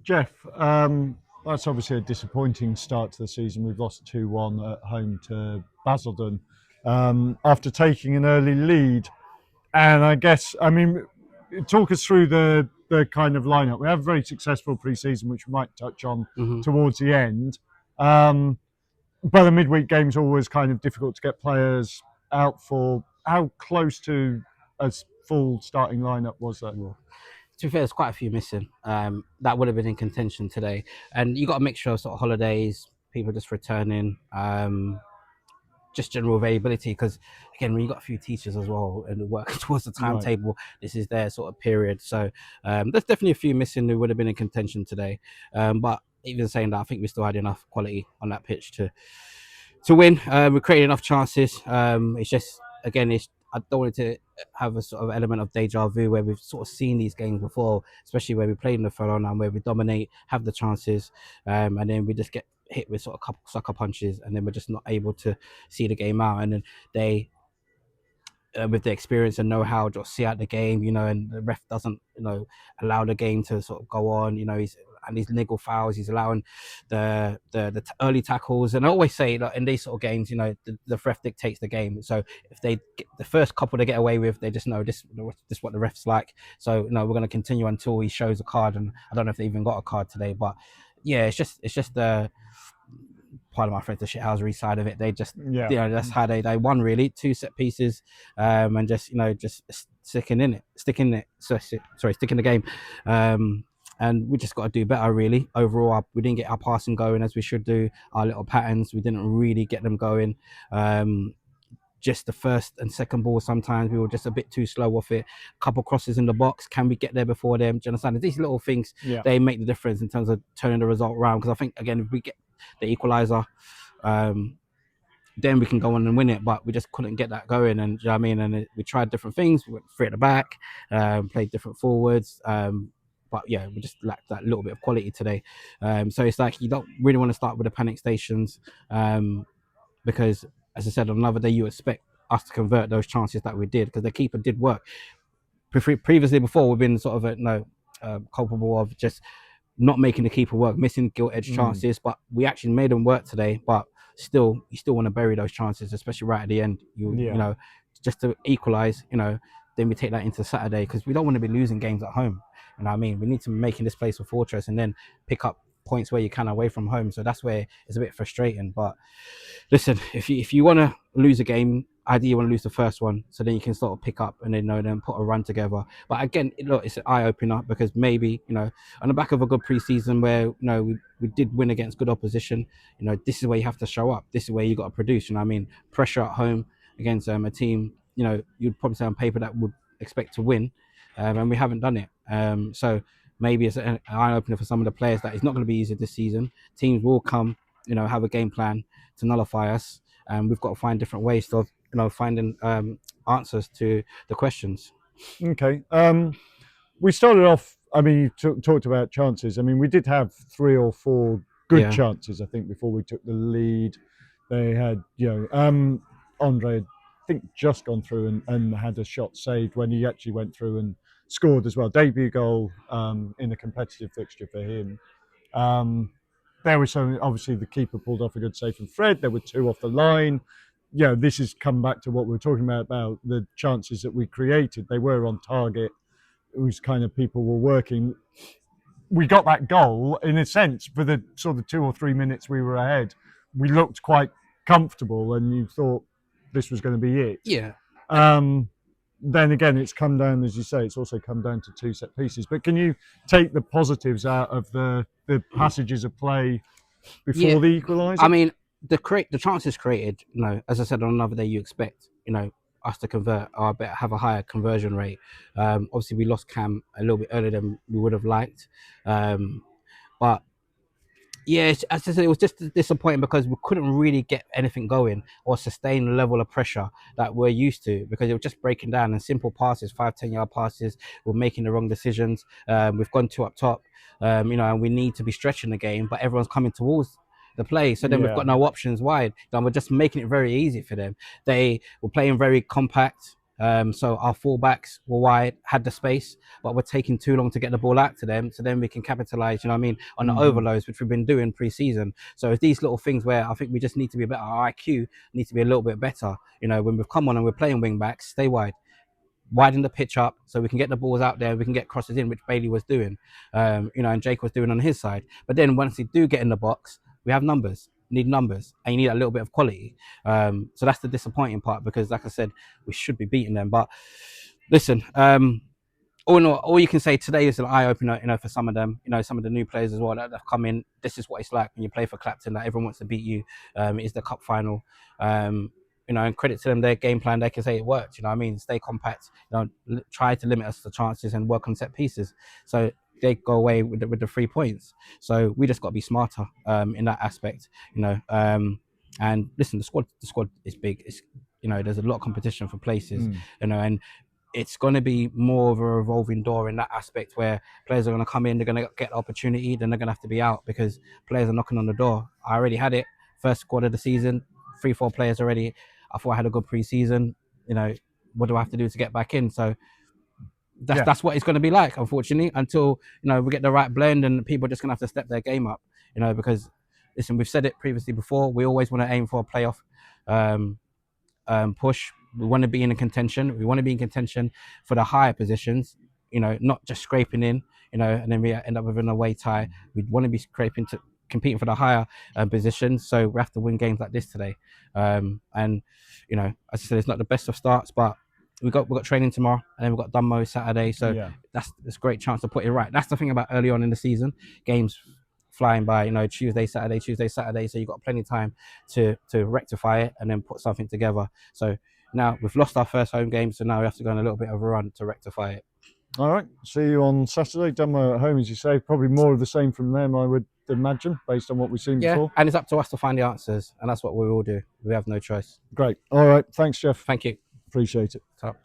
Geoff, that's obviously a disappointing start to the season. We've lost 2-1 at home to Basildon after taking an early lead. And I guess, I mean, talk us through the kind of lineup. We have a very successful pre-season, which we might touch on towards the end. But the midweek game's always kind of difficult to get players out for. How close to a full starting lineup was that? To be fair, there's quite a few missing. That would have been in contention today, and you got a mixture of sort of holidays, people just returning, just general availability. Because again, when you got a few teachers as well and working towards the timetable, right, this is their sort of period. So there's definitely a few missing who would have been in contention today. But even saying that, I think we still had enough quality on that pitch to win. We created enough chances. It's just again, I don't want it to have a sort of element of deja vu where we've sort of seen these games before, especially where we played in the fellow now, where we dominate, have the chances, and then we just get hit with sort of couple sucker punches, and then we're just not able to see the game out. And then they, with the experience and know-how, just see out the game, and the ref doesn't, allow the game to sort of go on. And these niggle fouls, he's allowing the early tackles. And I always say that in these sort of games, the ref dictates the game. So if they get the first couple they get away with, they just know this what the ref's like. So we're going to continue until he shows a card. And I don't know if they even got a card today, but yeah, it's just the part of my friends, the shithousery side of it. They just, that's how they won really. 2 set pieces, and just sticking in the game. And we just got to do better, really. Overall, we didn't get our passing going as we should do. Our little patterns, we didn't really get them going. Just the first and second ball, sometimes we were just a bit too slow off it. A couple crosses in the box. Can we get there before them? Do you understand? These little things, they make the difference in terms of turning the result around. Because I think, again, if we get the equaliser, then we can go on and win it. But we just couldn't get that going. And you know what I mean? And we tried different things. We went 3 at the back, played different forwards. But yeah, we just lacked that little bit of quality today. So it's like you don't really want to start with the panic stations, because, as I said, on another day you expect us to convert those chances that we did, because the keeper did work. Previously, before, we've been sort of culpable of just not making the keeper work, missing gilt-edged chances. But we actually made them work today. But still, you still want to bury those chances, especially right at the end. You know, just to equalise. Then we take that into Saturday, because we don't want to be losing games at home. You know what I mean? We need to be making this place a fortress and then pick up points where you can away from home. So that's where it's a bit frustrating. But listen, if you want to lose a game, ideally you want to lose the first one, so then you can sort of pick up and then put a run together. But again, look, it's an eye opener, because maybe on the back of a good preseason where we did win against good opposition. This is where you have to show up. This is where you got to produce. I mean, pressure at home against a team you'd probably say on paper that would expect to win, and we haven't done it. So maybe it's an eye opener for some of the players that it's not going to be easy this season. Teams will come, have a game plan to nullify us, and we've got to find different ways of finding answers to the questions. Okay. We started off, I mean, you talked about chances. I mean, we did have 3 or 4 good chances, I think, before we took the lead. They had, Andre had, I think, just gone through and had a shot saved when he actually went through and scored as well. Debut goal in a competitive fixture for him. There was some, obviously the keeper pulled off a good save from Fred. There were 2 off the line. This has come back to what we were talking about the chances that we created. They were on target. It was kind of people were working. We got that goal, in a sense, for the sort of 2 or 3 minutes we were ahead. We looked quite comfortable, and you thought this was going to be it. Yeah. Then again, it's come down, as you say, it's also come down to 2 set pieces. But can you take the positives out of the passages of play before the equaliser? I mean, the chances created, as I said, on another day you expect, us to convert or have a higher conversion rate. Obviously, we lost Cam a little bit earlier than we would have liked. But yeah, as I said, it was just disappointing because we couldn't really get anything going or sustain the level of pressure that we're used to, because it was just breaking down and simple passes, 5-10 yard passes. We're making the wrong decisions. We've gone 2 up top, and we need to be stretching the game, but everyone's coming towards the play. So then we've got no options wide. And we're just making it very easy for them. They were playing very compact. So our fullbacks were wide, had the space, but we're taking too long to get the ball out to them. So then we can capitalize, you know what I mean, on the overloads, which we've been doing pre-season. So it's these little things where I think we just need to be better. Our IQ needs to be a little bit better. You know, when we've come on and we're playing wing backs, stay wide, widen the pitch up so we can get the balls out there, we can get crosses in, which Bailey was doing, you know, and Jake was doing on his side. But then once we do get in the box, we have numbers, need numbers, and you need a little bit of quality. So that's the disappointing part, because like I said, we should be beating them. But listen, all in all you can say today is an eye opener, you know, for some of them, you know, some of the new players as well that have come in. This is what it's like when you play for Clapton, that everyone wants to beat you. It is the cup final. You know, and credit to them, their game plan, they can say it worked, you know what I mean? Stay compact, you know, try to limit us the chances and work on set pieces. So they go away with the 3 points. So we just got to be smarter in that aspect, you know. And listen, the squad is big. It's, you know, there's a lot of competition for places, you know, and it's going to be more of a revolving door in that aspect, where players are going to come in, they're going to get the opportunity, then they're going to have to be out because players are knocking on the door. I already had it first squad of the season, 3-4 players already. I thought I had a good pre-season. You know, what do I have to do to get back in? So that's what it's going to be like, unfortunately, until, you know, we get the right blend and people are just going to have to step their game up, you know, because listen, we've said it previously before, we always want to aim for a playoff push. We want to be in a contention. We want to be in contention for the higher positions, you know, not just scraping in, you know, and then we end up with an away tie. We want to be competing for the higher positions. So we have to win games like this today. And, you know, as I said, it's not the best of starts, but we got training tomorrow, and then we've got Dunmo Saturday. So that's a great chance to put it right. That's the thing about early on in the season, games flying by, you know, Tuesday, Saturday. So you've got plenty of time to rectify it and then put something together. So now we've lost our first home game, so now we have to go on a little bit of a run to rectify it. All right, see you on Saturday. Dunmo at home, as you say, probably more of the same from them, I would imagine, based on what we've seen before. And it's up to us to find the answers, and that's what we will do. We have no choice. Great. All right, thanks, Geoff. Thank you. Appreciate it. Top.